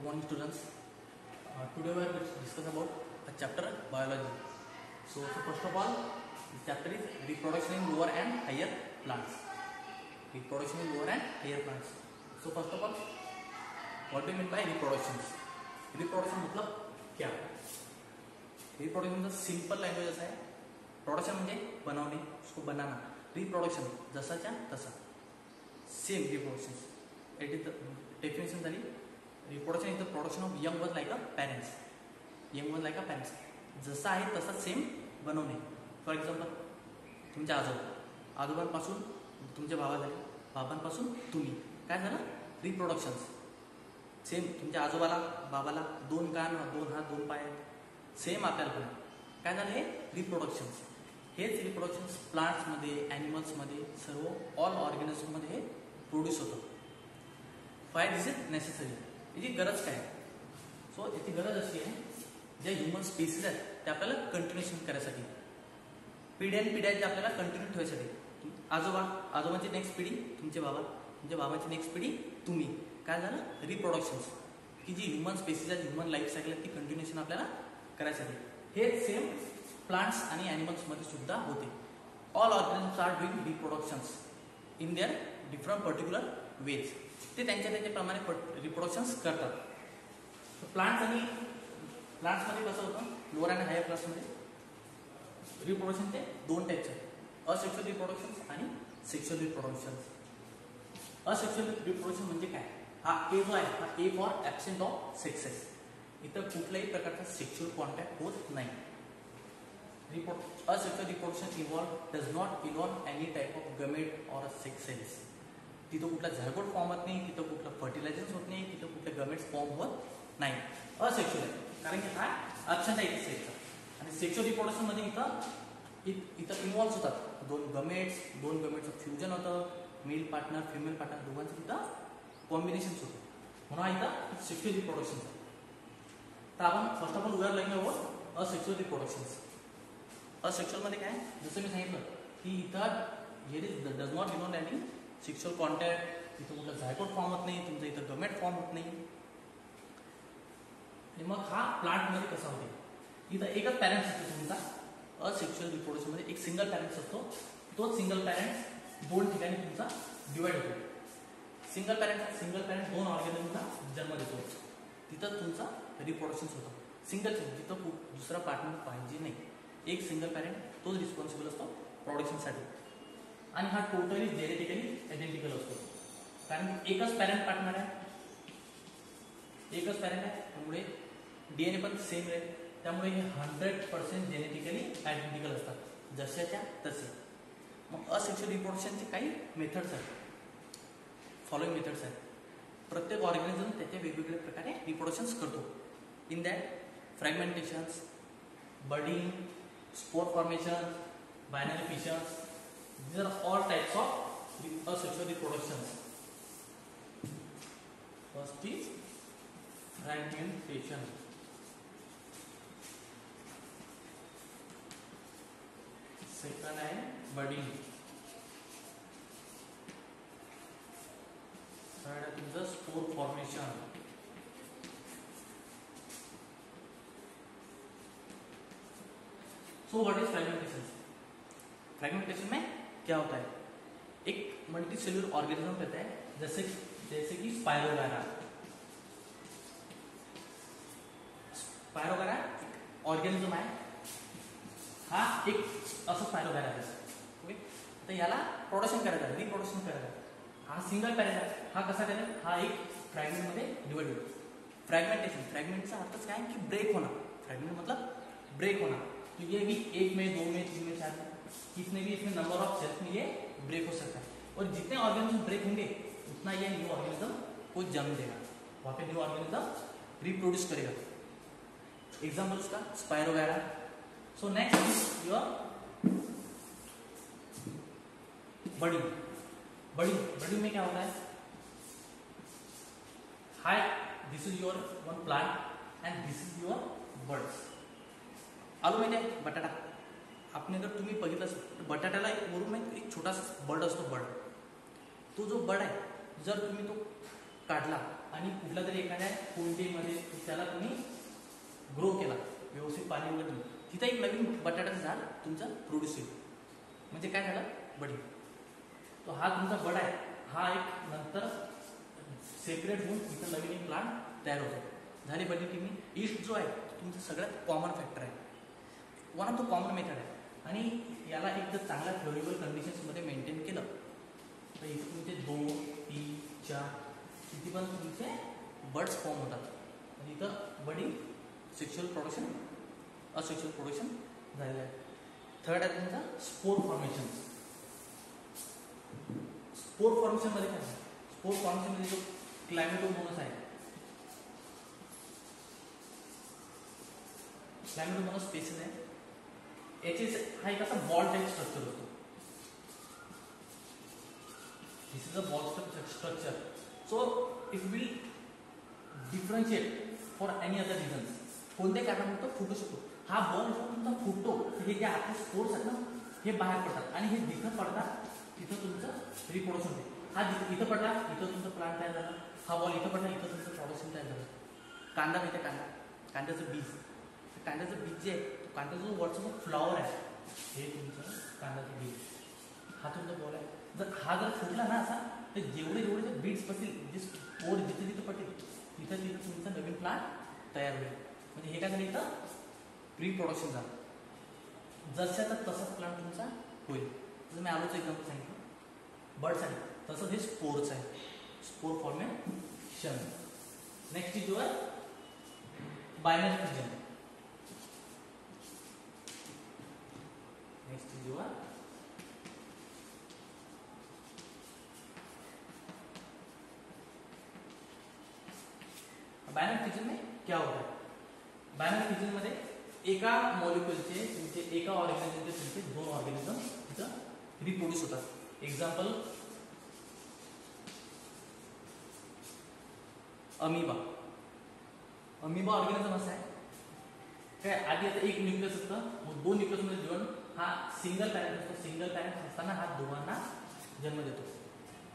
Good morning, students. Today we are going to discuss about a chapter biology. So first of all, this chapter is reproduction in lower and higher plants. Reproduction in lower and higher plants. So first of all, what do you mean by reproduction? Reproduction मतलब क्या? Reproduction का simple language ऐसा है. Production म्हणजे बनवणे, उसको banana. Reproduction जसाच्या तसा. Same reproduction. It is the definition झाली. Reproduction is the production of young ones like a parents. Young ones like a parents. जसा आहे तसा सेम बनवणे. फॉर एक्झाम्पल तुमच्या आजोबांपासून तुमचे बाबा झाले, बाबांपासून तुम्ही. काय झालं? रिप्रोडक्शन. सेम तुमच्या आजोबाला बाबाला दोन कान, दोन हात, दोन पाय. सेम आपल्याला पण काय झालं? हे रिप्रोडक्शन. हेच रिप्रोडक्शन प्लांट्समध्ये, ॲनिमल्समध्ये, सर्व ऑल ऑर्गॅनिझममध्ये हे प्रोड्यूस होतं. Why this is necessary. याची गरज काय? सो याची गरज अशी आहे, ज्या ह्युमन स्पेसीज आहेत त्या आपल्याला कंटिन्युएशन करायसाठी, पिढ्यानपिढ्या जे आपल्याला कंटिन्यू ठेवायसाठी. आजोबांची नेक्स्ट पिढी तुमचे बाबा, तुमच्या बाबांची नेक्स्ट पिढी तुम्ही. काय झालं? रिप्रोडक्शन. की जी ह्युमन स्पेसीज आहेत, ह्युमन लाईफ सायकल आहे, ती कंटिन्युएशन आपल्याला करायसाठी. हे सेम प्लांट्स आणि ॲनिमल्समध्ये सुद्धा होते. All organisms are doing reproductions in their different particular ways. ते त्यांच्याप्रमाणे रिप्रोडक्शन्स करतात. प्लांट्समध्ये कसं होतं? लोअर अँड हायर क्लासमध्ये रिप्रोडक्शनचे दोन टाईप्स आहेत. असेक्शुअल रिप्रोडक्शन्स आणि सेक्शुअल रिप्रोडक्शन्स. असेक्शुअल रिप्रोडक्शन म्हणजे काय? हा ए जो आहे, हा A for absent of sexes. इथं कुठल्याही प्रकारचा सेक्शुअल कॉन्टॅक्ट होत नाही. Asexual reproduction does not involve any type of gamete or sex cells. तिथं कुठला झायगोट फॉर्म होत नाही, तिथं कुठलं फर्टिलायझेशन होत नाही, तिथं कुठले गमेट्स फॉर्म होत नाही. असेक्शुअल आहे कारण की हा ॲब्सेंट आहे सेक्सचा. आणि सेक्शुअल रिप्रोडक्शनमध्ये इथं इन्व्हॉल्व्ह होतात दोन गमेट्सचं फ्युजन होतं. मेल पार्टनर, फिमेल पार्टनर दोघांचं तिथं कॉम्बिनेशन्स होतं. म्हणून इथं सेक्शुअल रिप्रोडक्शन. तर आपण first of all we are learning about asexual reproductions. असेक्शुअलमध्ये काय? जसं मी सांगितलं की इथं here is does not involve any sexual contact. इथं कुठलं झायगोट फॉर्म होत नाही, तुमचं इथं गमेट फॉर्म होत नाही. आणि मग हा प्लांटमध्ये कसा होते? इथं एकच पॅरेंट्स असतो तुमचा. असेक्शुअल रिप्रोडक्शनमध्ये एक सिंगल पॅरेंट्स असतो. तो सिंगल पॅरेंट्स दोन ठिकाणी तुमचा डिवाइड होतो. सिंगल पॅरेंट दोन ऑर्गॅनिझमला जन्म देतो. तिथं तुमचा रिप्रोडक्शन होतं. सिंगल जिथं दुसरा पार्टनर पाहिजे नाही. एक सिंगल पॅरेंट तोच रिस्पॉन्सिबल असतो प्रोडक्शनसाठी. आणि हा टोटली जेनेटिकली आयडेंटिकल असतो कारण एकच पॅरेंट पार्टनर आहे, एकच पॅरेंट आहे. त्यामुळे DNA पण सेम आहे. त्यामुळे हे 100% जेनेटिकली आयडेंटिकल असतात, जशाच्या तसे. मग असेक्शुअल रिप्रोडक्शनचे काही मेथड्स आहेत. फॉलोइंग मेथड्स आहेत. प्रत्येक ऑर्गॅनिझम त्याच्या वेगवेगळ्या प्रकारे रिप्रोडक्शन्स करतो. In that fragmentations, budding, spore formation, binary fissions. These are all types of asexual reproductions. First is fragmentation. Second is budding. Third is the spore formation. So what is fragmentation? Fragmentation में क्या होता है? एक multi cellular organism रहता है, जैसे कि spirogyra. Spirogyra organism आहे. हा एक असं स्पायरोगायरा आहे. ओके. तर याला प्रोडक्शन करायचं आहे, रिप्रोडक्शन करायचं आहे. हा सिंगल पॅरेंट आहे. हा कसा करेल? हा एक फ्रॅगमेंटमध्ये डिवाइड होतो. फ्रॅगमेंटचा अर्थच काय की ब्रेक होना. फ्रॅगमेंट मतलब ब्रेक होना. तो ये भी एक में, दो में, तीन में, चार में, कितने भी इसमें नंबर ऑफ सेल्स में ये ब्रेक हो सकता है. और जितने ऑर्गेनिज्म ब्रेक होंगे उतना ये न्यू ऑर्गेनिज्म को जन्म देगा. वहां पे न्यू ऑर्गेनिज्म रिप्रोड्यूस करेगा. एग्जाम्पल उसका spirogyra. So next is your budding में क्या होता है? Hi, this is your one plant and this is your birds. आलू माहिती आहे? बटाटा. आपण जर तुम्ही बघितलं तर बटाट्याला वरून एक छोटासा बर्ड असतो. बर्ड, तो जो बर्ड आहे, जर तुम्ही तो काढला आणि कुठल्या तरी एखाद्या कुंडीमध्ये त्याला तुम्ही ग्रो केला, व्यवस्थित पाणी वगैरे दिलं, तिथं एक नवीन बटाट्याचं झाड तुमचं प्रोड्यूस होईल. म्हणजे काय झालं, बडी. तो हा तुमचा बड आहे, हा एक नंतर सेपरेट होऊन इथं नवीन एक प्लांट तयार होतो. झाली बडी टिमी. ईस्ट जो आहे तुमचं सगळ्यात कॉमन फॅक्टर आहे, one of the common method आहे. आणि याला एक जर चांगल्या फ्लोरेबल कंडिशन्समध्ये मेंटेन केलं तर इथं तुमचे 2, 3, 4 किती पण तुमचे बर्ड्स फॉर्म होतात. आणि इथं बडी सेक्शुअल प्रोडक्शन, असेक्शुअल प्रोडक्शन झालेलं आहे. थर्ड आहे तुमचा स्पोर फॉर्मेशन. स्पोर फॉर्मेशनमध्ये काय आहे, स्पोर फॉर्मेशनमध्ये जो क्लायमेटोमोनस आहे, क्लायमेटोमोनस स्पेसिस आहे, याचे हा एक असा बॉल टाइप स्ट्रक्चर असतो. This is a ball structure. So it will differentiate for any other reasons. कोणत्याही कारणामुळे फुटू शकतो. हा बॉल जो तुमचा फुटतो, हे जे आपले स्पोर्स आहेत ना, हे बाहेर पडतात आणि हे जिथं पडतात तिथं तुमचं रिप्रोडक्शन होते. हा इथं पडला, इथं तुमचं प्लांट तयार झाला. हा बॉल इथं पडला, इथं तुमचं प्रोडक्शन तयार झालं. कांदा माहिती आहे, कांद्याचं बीज. कांद्याचं बीज जे आहे, कांद्याचा जो वरचा जो फ्लॉवर आहे, हे तुमचं कांद्याचं बीज. हा तुमचा बॉल आहे. जर हा जर फुटला ना असा, तर जेवढे बीड्स पडतील, जे स्पोर जिथे जिथे पडतील तिथं तुमचा नवीन प्लांट तयार होईल. म्हणजे हे काय झालं, इथं प्री प्रोडक्शन झालं. जशाचा तसाच प्लांट तुमचा होईल. जसं मी आलूचं एक्झाम्पल सांगितलं, बर्ड्स आहे, तसंच हे स्पोर्स आहे, spore formation. Next is your binary fission. Next is your binary fission में क्या होता है. बायनरी फिजन मध्ये एका मॉलिक्युलचे तुमचे, एका ऑर्गॅनिझमचे तुमचे 2 ऑर्गॅनिझम इथं रिप्रोड्यूस होतात. Example amoeba. अमिबा ऑर्गॅनिझम असा आहे काय, आधी आता एक न्यूक्लियस असतं, मग 2 न्यूक्लियस मध्ये जोडून हा सिंगल पॅरेंट असतो. सिंगल पॅरेंट असताना हा दोघांना जन्म देतो,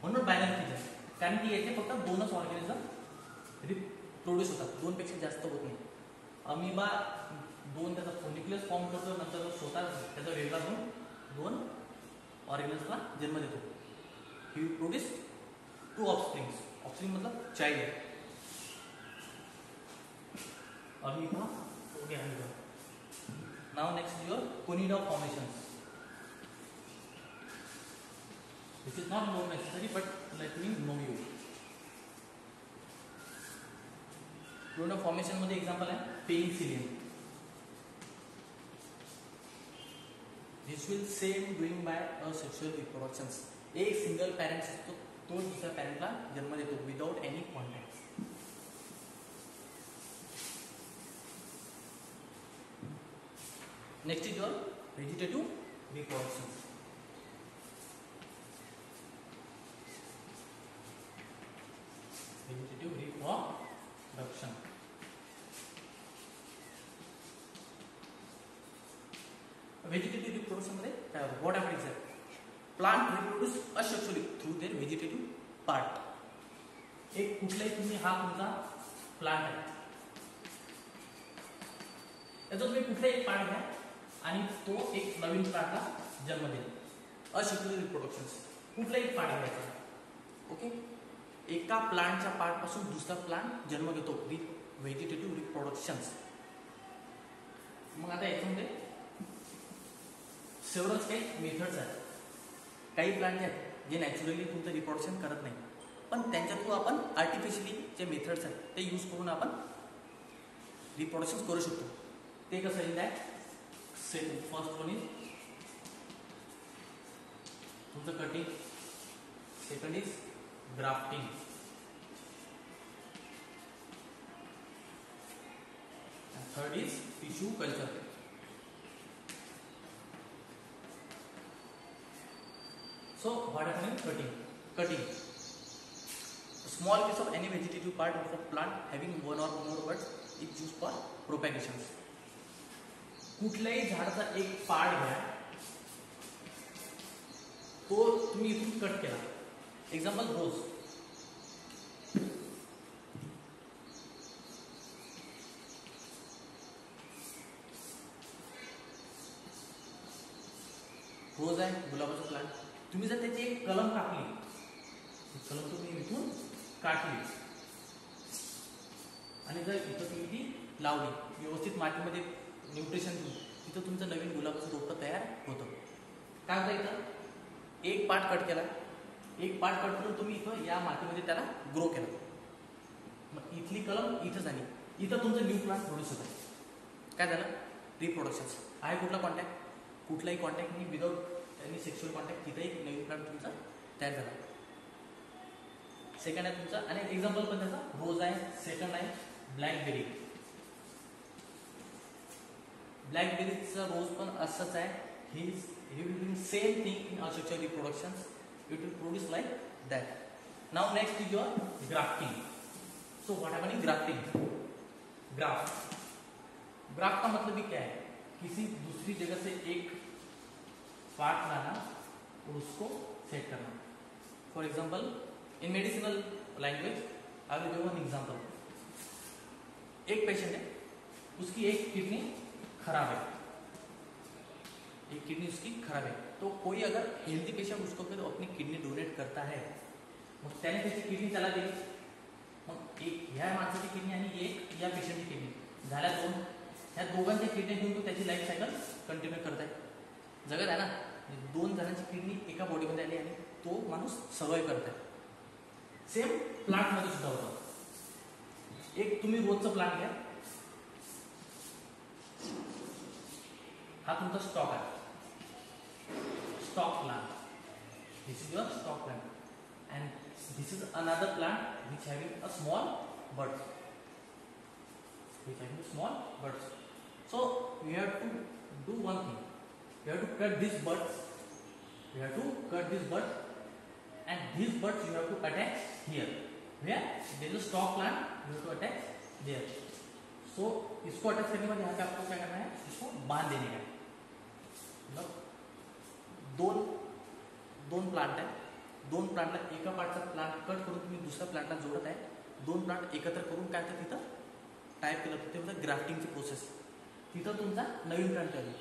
म्हणून बायनरी फिजन. कारण की याचे फक्त 2च ऑर्गॅनिझम प्रोड्यूस होतात, 2 पेक्षा जास्त होत नाही. अमिबा 2 त्याचा न्यूक्लियस फॉर्म करतो, नंतर स्वतः त्याचा वेगळा होऊन 2 ऑर्गॅनिझमला जन्म देतो. ही प्रोड्यूस 2 ऑफस्प्रिंग्स. ऑफस्प्रिंग मतलब child. Amoeba, amoeba. Now next is your conidia formations. This is not more necessary but let me know you. Conidia formation मध्ये एक्झाम्पल आहे penicillium. This will same doing by asexual reproductions. एक single parent असतो, तो दुसऱ्या पॅरेंटला जन्म देतो without any contact. Next is your vegetative reproduction. Vegetative reproduction. Vegetative reproduction मध्ये व्हॉट हॅपन्स आहे, plant reproduce asexually through their vegetative part. एक कुठलाही तुम्ही, हा तुमचा प्लांट आहे, याचा तुम्ही कुठलाही एक पार्ट घ्या आणि तो एक नवीन प्लांटला जन्म देईल. Asexual reproduction. कुठलाही एक पार्ट घ्यायचा, ओके. एका प्लांटच्या पार्ट पासून दुसरा प्लांट जन्म घेतो विथ व्हेजिटेटिव्ह रिप्रोडक्शन्स. मग आता याच्यामध्ये सेव्हरल्स काही मेथड्स आहेत. काही प्लांट आहेत जे नॅचरली तुमचं रिप्रोडक्शन करत नाही, पण त्यांच्या थ्रू आपण आर्टिफिशियली जे मेथड्स आहेत ते यूज करून आपण रिप्रोडक्शन करू शकतो. ते कसं आहे, दॅट फर्स्ट वन इज तुमचं cutting, second is grafting, third is tissue culture. So what happens in cutting a small piece of any vegetative part of a plant having one or more buds is used for propagation. कुठल्याही झाडाचा एक part घ्या, तो तुम्ही इथून cut केला. Example रोज. रोज आहे गुलाबाचा प्लांट. तुम्ही जर त्याची एक कलम कापली, कलम तुम्ही इथून काढली आणि जर इथं तुम्ही ती लावली व्यवस्थित मातीमध्ये न्यूट्रिशन देऊन, तिथं तुमचं नवीन गुलाबाचं रोपं तयार होतं. काय होतं, इथं एक पार्ट कट केला, एक पार्ट कट करून तुम्ही इथं या मातीमध्ये त्याला ग्रो केला. मग इथली कलम इथं झाली, इथं तुमचं न्यू प्लांट प्रोड्यूस होत आहे. काय झालं, रिप्रोडक्शन आहे. कुठला कॉन्टॅक्ट, कुठलाही कॉन्टॅक्ट नाही, विदाउट एनी सेक्शुअल कॉन्टॅक्ट, तिथं एक नवीन प्लांट तुमचा तयार झाला. सेकंड आहे तुमचा, आणि एक्झाम्पल पण त्याचा रोज आहे. सेकंड आहे ब्लॅकबेरी. ब्लॅकबेरीचा रोज पण असंच आहे. he will do same thing in asexual reproduction. It will produce like that. Now next is your grafting. So what happen in grafting? Graft का मतलब भी क्या है, किसी दूसरी जगह से एक पार्ट लाना और उसको सेट करना. For example in medicinal language I will give one example. एक पेशेंट है, उसकी एक किडनी खराब है, एक किडनी उसकी खराब है. तो कोई अगर हेल्दी पेशंट उसको फिर अपनी किडनी डोनेट करता है, मग त्याने त्याची किडनी त्याला दिली. मग एक ह्या माणसाची किडनी आणि एक या पेशंटची किडनी झाल्या दोन. ह्या दोघांच्या किडनी घेऊन तो त्याची लाईफ सायकल कंटिन्यू करत आहे, जगत आहे ना. दोन जणांची किडनी एका बॉडीमध्ये आली आणि तो माणूस सर्वाइव्ह करत आहे. सेम प्लांटमध्ये सुद्धा होतं. एक तुम्ही रोजचं प्लांट घ्या, हा तुमचा स्टॉक आहे, stock plant. This is your stock plant and this is another plant which having a small buds, which having small buds. So we have to do one thing, we have to cut these buds, we have to cut these buds, and these buds you have to attach here where there is a stalk plant, you have to attach there. So इसको attach करने के बाद यहाँ पे आपको क्या करना है, इसको बांध देने का. मतलब दोन प्लांट है, दोन प्लांटला एका पार्टचा प्लांट कट करून तुम्ही दुसऱ्या प्लांटला जोडत आहे. दोन प्लांट एकत्र करून काय तर तिथं टाईप केलं, ते म्हणजे ग्राफ्टिंगची प्रोसेस. तिथं तुमचा नवीन प्लांट तयार होईल.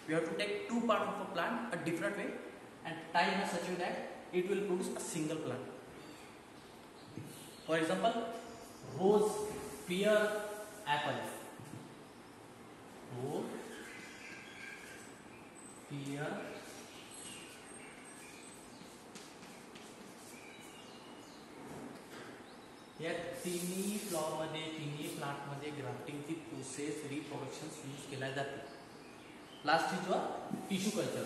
You have to take two part of a plant a different way and tie in a such way that it will produce a single plant. For example rose, pear, apple. Rose, pear, या तिन्ही फ्लॉवरमध्ये, तिन्ही प्लांटमध्ये ग्राफ्टिंगची process, reproduction use केल्या जाते. Last is your tissue culture.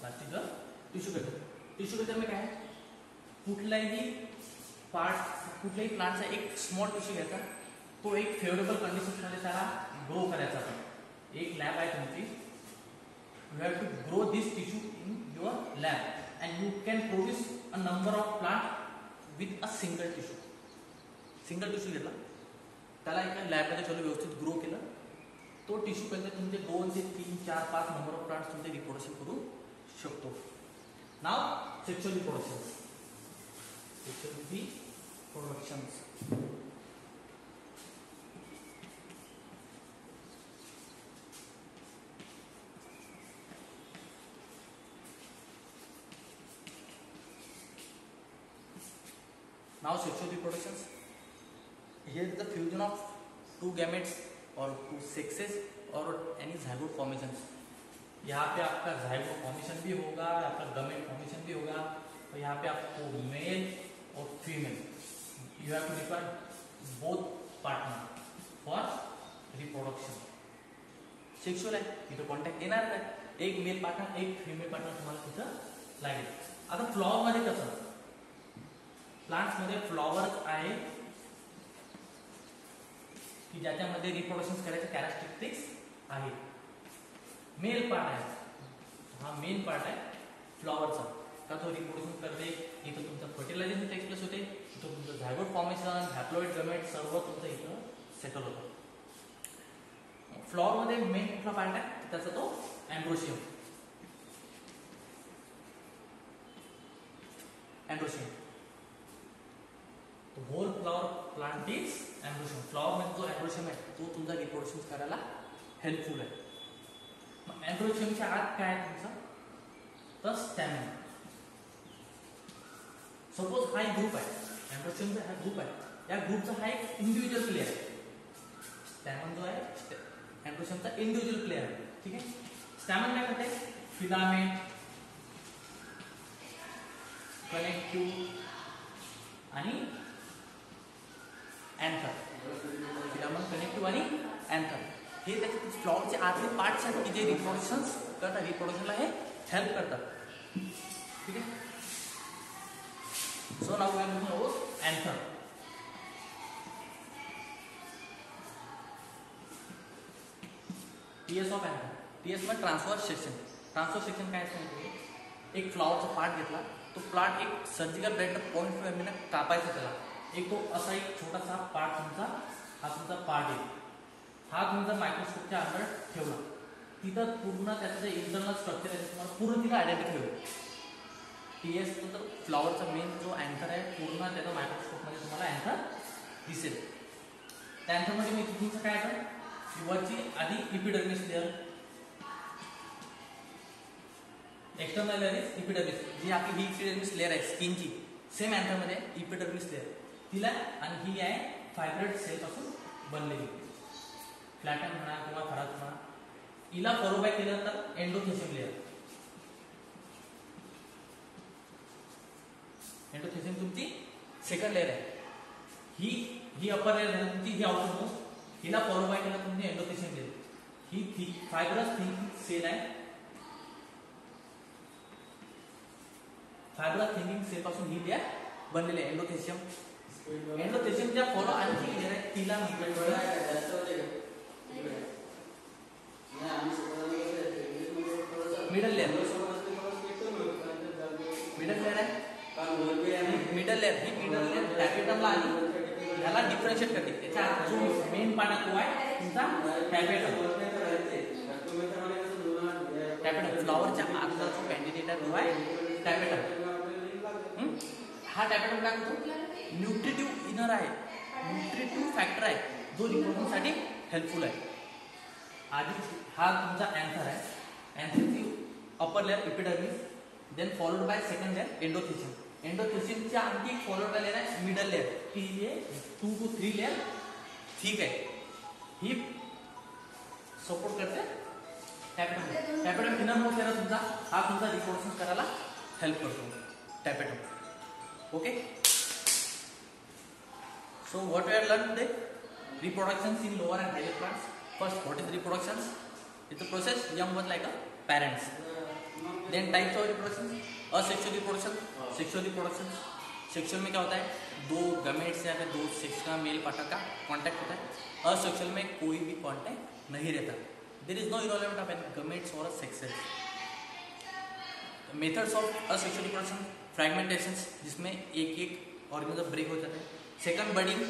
Last is your tissue culture. Tissue culture में काय आहे, कुठलाही पार्ट, कुठल्याही प्लांटचा एक स्मॉल टिश्यू घ्यायचा, तो एक फेवरेबल कंडिशन्समध्ये त्याला ग्रो करायचा. एक लॅब आहे तुमची, you have to grow this tissue in your lab and you can produce a number of plant with a single tissue. Single tissue घेतला, त्याला एका लॅबमध्ये ठेवलं, व्यवस्थित ग्रो केलं, तो टिश्यू कल्चर तुमचे 2 ते 3, 4, 5 नंबर ऑफ प्लांट्स तुमचे रिप्रोडक्शन करू शकतो. नाव sexual reproduction. Sexual reproductions. Now sexual reproductions. Here is the fusion of two gametes or two sexes or any zygote formations. यहाँ पे आपका zygote formation भी होगा, आपका gamete formation भी होगा, और यहाँ पे आपको मेल और female, you have to require both partner for reproduction. Sexual आहे, इथं कॉन्टॅक्ट येणार काय, एक मेल पार्टनर एक फीमेल पार्टनर तुम्हाला तिथं लागेल. आता फ्लॉवर मध्ये कसं, प्लांट्स मध्ये फ्लॉवर आहे की ज्याच्यामध्ये रिप्रोडक्शन करायचे कॅरेक्टरिस्टिक्स आहे. मेल पार्ट आहे, हा मेन पार्ट आहे फ्लॉवरचा, का तो रिप्रोडक्शन करते. इथं तुमचं फर्टिलायझेशन एक्सप्रेस होते, इथं तुमचं झायगोट फॉर्मेशन, हॅप्लॉइड गमेट सर्व तुमचं इथं सेटल होतं. फ्लॉवर मध्ये मेन कुठला पार्ट आहे, त्याचा तो androecium. Androecium whole flower plant is androecium. Flower मध्ये जो एम्ब्रोशियम आहे तो तुमचा रिप्रोडक्शन करायला हेल्पफुल आहे. मग एम्ब्रोशियमच्या आत काय आहे तुमचा, तर स्टॅमिना. सपोज हा एक ग्रुप आहे, एम्ब्रोशियमचा हा ग्रुप आहे, या ग्रुपचा हा एक इंडिव्हिज्युअल प्लेयर आहे. स्टॅमन जो आहे एम्ब्रोशियमचा इंडिव्हिज्युअल प्लेयर आहे. ठीक आहे. स्टॅमन काय करते, फिलामेंट, कनेक्टिव्ह आणि अँथर. फिलामेंट, कनेक्टिव्ह आणि अँथर हे त्याचे फ्लॉवरचे आतले पार्ट्स आहेत की जे रिप्रोडक्शन करतात, रिप्रोडक्शनला हे हेल्प करतात. ठीक आहे. So now we are looking about anther. TS of anther. TS मध्ये ट्रान्सवर्स सेक्शन. ट्रान्सवर्स सेक्शन काय असतं, एक फ्लॉवरचा पार्ट घेतला, तो प्लांट एक सर्जिकल ब्लेड पॉइंट ने कापायचा त्याला. एक तो असा एक छोटासा पार्ट तुमचा, हा तुमचा पार्ट आहे, हा तुमचा मायक्रोस्कोपच्या अंदर ठेवला, तिथं पूर्ण त्याचं जे इंटरनल स्ट्रक्चर आहे तुम्हाला पूर्ण तिला आयडेंटिफाय होईल. टीएस तर फ्लॉवरचा मेन जो अँथर आहे पूर्ण त्याचा मायक्रोस्कोपमध्ये तुम्हाला अँथर दिसेल. त्या अँथरमध्ये मी तुमचं काय आहे, वरची आधी epidermis layer, external layer is epidermis, जी आपली ही इपिडर्मिस लेअर आहे स्किनची, सेम अँथरमध्ये इपिडर्मिस लेअर तिला, आणि ही आहे फायब्रेट सेल पासून बनलेली, फ्लॅटन म्हणा किंवा फराज म्हणा. हिला फॉलो बॅक केलं तर एंडोथेशियम लेअर. एंडोथेशियम तुमची सेकंड लेअर आहे. ही अपर लेअर आहे तुमची, ही आउटर मोस्ट. हिला फॉलो बॅक केलं तुमची एंडोथेशियम लेअर. ही फायब्रस थिंकिंग सेल आहे. फायब्रस थिंकिंग सेल पासून ही लेअर बनलेली आहे एंडोथेशियम. एंडोथेशियमच्या फॉलो आणखी लेअर आहे, तिला मिडल लेअर. मिडल लेअर आहे. मिडल लेअर, ही मिडल लेअर टॅपेटमला आणि ह्याला डिफरन्शिएट करते. त्याच्या जो मेन पार्ट आहे तो आहे तुमचा टॅपेटम. टॅपेटम फ्लॉवरच्या आतला जो कॅन्डिडेट आहे तो आहे टॅपेटम. हा टॅपेटम काय करतो, न्यूट्रिटिव्ह इनर आहे, न्यूट्रिटिव्ह फॅक्टर आहे जो रिप्रोडक्शनसाठी हेल्पफुल आहे. आधी हा तुमचा अँथर आहे, अँथरची upper layer epidermis, then followed by second layer endothecium. एंडोथेशियमच्या आणखी फॉलोड बाय लेअर आहे मिडल लेअर, ती हे 2 to 3 लेअर ठीक आहे. ही सपोर्ट करते tapetum. Tapetum inner most layer तुमचा, हा तुमचा रिप्रोडक्शन करायला हेल्प करतो tapetum. Okay, so what we have learned today, reproductions in lower and higher plants. First, what is reproductions? It's a process young was like a parents. Then types of reproduction, asexual reproduction, sexual reproduction. Sexual में क्या होता है, दो gametes या फिर दो sex का male partner का कांटेक्ट होता है. असेक्सुअल में कोई भी कांटेक्ट नहीं रहता. There is no involvement of any gametes और sexes. Methods of asexual reproduction, fragmentations, जिसमें एक एक ऑर्गेनिज्म ब्रेक हो जाता है. सेकंड, बर्डिंग,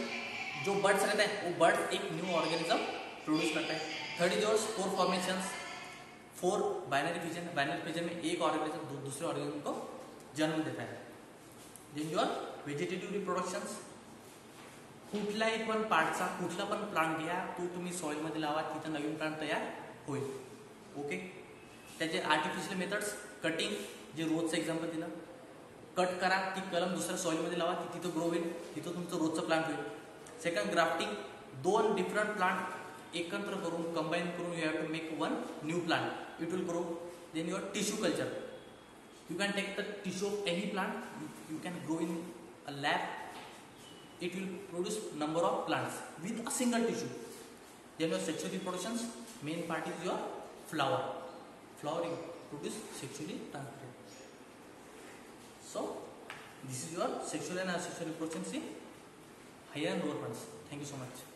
जो बर्ड्स रहता है वो बर्ड एक न्यू ऑर्गेनिज्म प्रोड्यूस करता है. Third is your spore formations. 4, binary fission. Binary fission में एक ऑर्गेनिज्म दूसरे ऑर्गेनिज्म को जन्म देता है. देन योर व्हेजिटेटिव्ह रिप्रोडक्शन्स, कुठल्याही पण पार्टचा कुठला पण प्लांट घ्या, तो तुम्ही सॉइलमध्ये लावा, तिथं नवीन प्लांट तयार होईल. ओके. त्याचे आर्टिफिशियल मेथड्स, कटिंग, जे रोजचं एक्झाम्पल दिलं, कट करा, ती कलम दुसऱ्या सॉइलमध्ये लावा, ती तिथं ग्रो होईल, तिथं तुमचं रोजचं प्लांट होईल. सेकंड, ग्राफ्टिंग, 2 डिफरंट प्लांट एकत्र करून कंबाईन करून you have to make one new plant, it will grow. Then your tissue culture, you can take the tissue of any plant, you can grow in a lab, it will produce number of plants with a single tissue. Then your sexual reproductions, main part is your flower. Flowering produce sexually transmitted. So this is your sexual and asexual reproductions in higher and lower plants. Thank you so much.